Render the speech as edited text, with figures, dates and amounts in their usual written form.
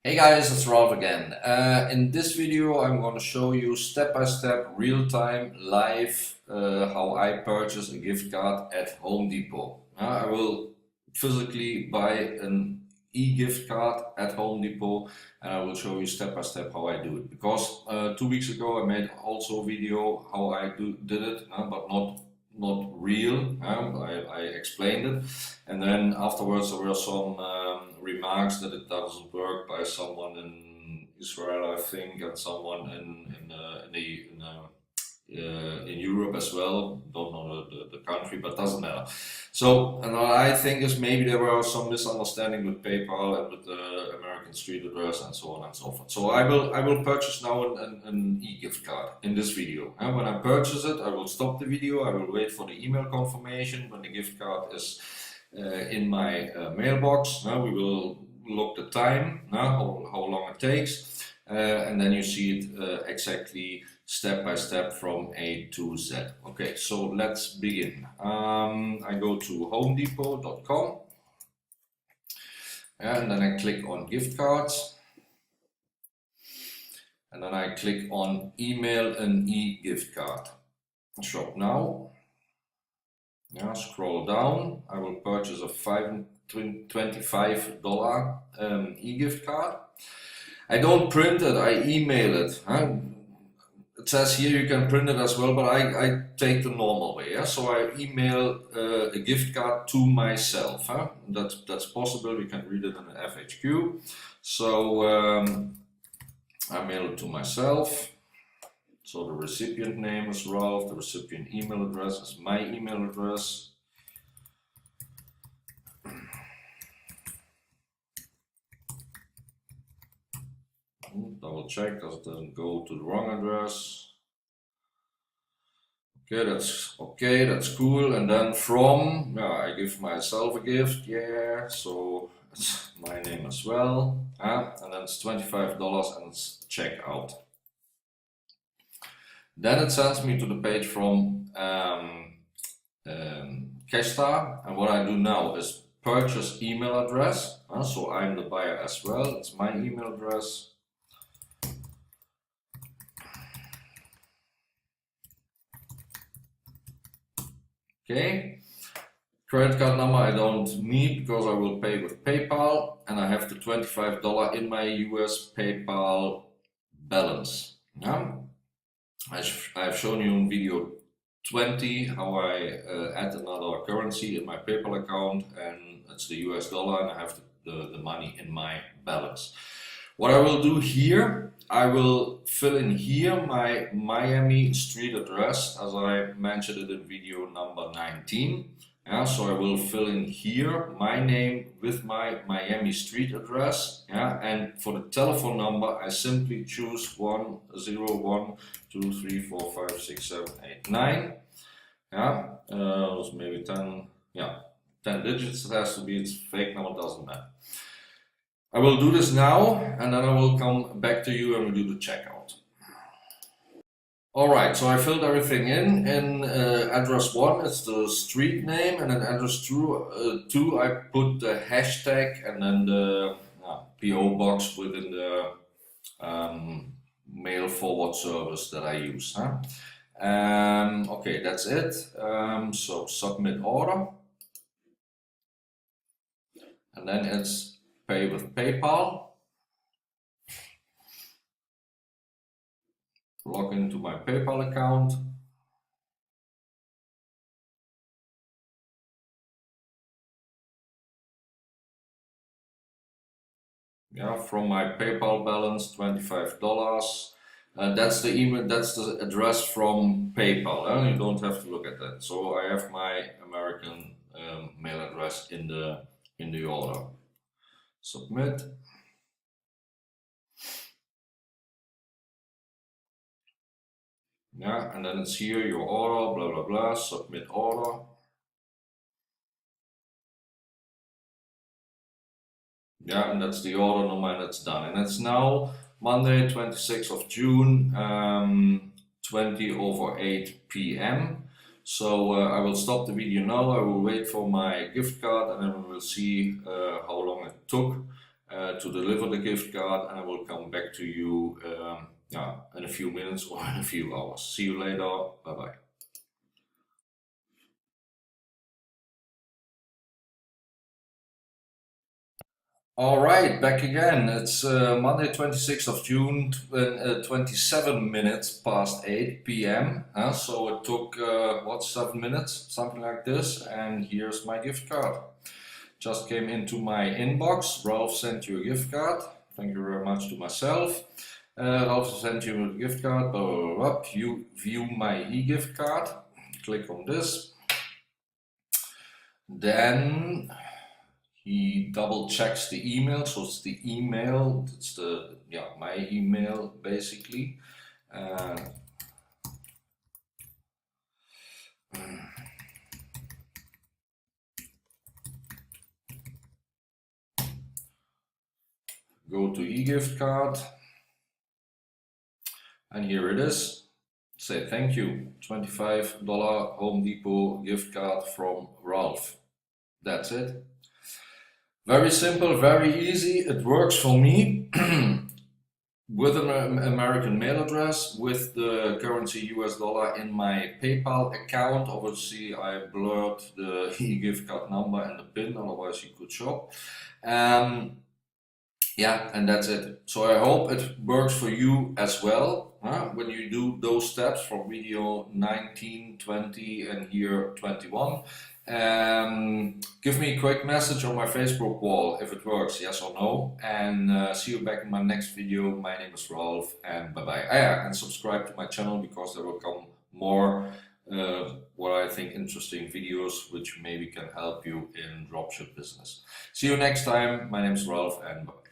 Hey guys, it's Ralph again. In this video I'm going to show you step by step, real-time, live how I purchase a gift card at Home Depot. I will physically buy an e-gift card at Home Depot and I will show you step by step how I do it. Because 2 weeks ago I made also a video how I did it, but not real. I explained it, and then afterwards there were some remarks that it doesn't work by someone in Israel, I think, and someone in Europe as well. Don't know the country, but doesn't matter. So, and what I think is maybe there were some misunderstanding with PayPal and with the American street address and so on and so forth. So I will purchase now an e-gift card in this video. And when I purchase it, I will stop the video. I will wait for the email confirmation when the gift card is in my mailbox. Now we will look the time, how long it takes, and then you see it exactly step by step from A to Z. Okay, so let's begin. I go to homedepot.com and then I click on gift cards, and then I click on email an e-gift card. Shop now. Scroll down. I will purchase a $25 e-gift card. I don't print it, I email it. It says here you can print it as well, but I take the normal way. So I email a gift card to myself. That's possible. You can read it in the FAQ. So I mail it to myself. So the recipient name is Ralph, the recipient email address is my email address. Double check that it doesn't go to the wrong address. Okay, that's cool. And then from, I give myself a gift, so it's my name as well. And then it's $25 and it's checkout. Then it sends me to the page from Cashstar, and what I do now is purchase email address. So I'm the buyer as well. It's my email address. Okay. Credit card number I don't need because I will pay with PayPal, and I have the $25 in my US PayPal balance. I've shown you in video 20 how I add another currency in my PayPal account, and it's the US dollar, and I have the money in my balance. What I will do here, I will fill in here my Miami street address as I mentioned it in video number 19. So I will fill in here my name with my Miami street address, and for the telephone number I simply choose 101 2 3 4 5 6 7 8 9. Maybe 10 digits. It has to be. It's fake number, doesn't matter. I will do this now, and then I will come back to you and we'll do the checkout. Alright, so I filled everything in. In address 1 it's the street name, and in address 2 I put the hashtag and then the PO box within the mail forward service that I use. Okay, that's it. So submit order, and then it's pay with PayPal. Log into my PayPal account. From my PayPal balance, $25. That's the email. That's the address from PayPal. You don't have to look at that. So I have my American mail address in the order. Submit. And then it's here, your order, blah blah blah, submit order. And that's the order number, and it's done. And it's now Monday, 26th of June, 20:08 p.m. So I will stop the video now. I will wait for my gift card, and then we will see how long it took. to deliver the gift card, and I will come back to you yeah, in a few minutes or in a few hours. See you later. Bye bye. All right, back again. It's Monday, 26th of June, 27 minutes past 8 p.m. So it took, what, 7 minutes, something like this. And here's my gift card. Just came into my inbox. Ralph sent you a gift card. Thank you very much to myself. Ralph sent you a gift card. Blah, blah, blah, blah. You view my e-gift card. Click on this. Then he double checks the email, so it's the email, it's the, yeah, my email basically. Go to e-gift card, and here it is. Say thank you, $25 Home Depot gift card from Ralph. That's it. Very simple, very easy. It works for me with an American mail address, with the currency US dollar in my PayPal account. Obviously, I blurred the e-gift card number and the PIN, otherwise you could shop. Yeah, and that's it. So I hope it works for you as well. When you do those steps from video 19, 20, and here 21. Give me a quick message on my Facebook wall if it works, yes or no. And see you back in my next video. My name is Ralph, and bye bye. Yeah, and subscribe to my channel because there will come more what I think interesting videos which maybe can help you in dropship business. See you next time. My name is Ralph, and bye.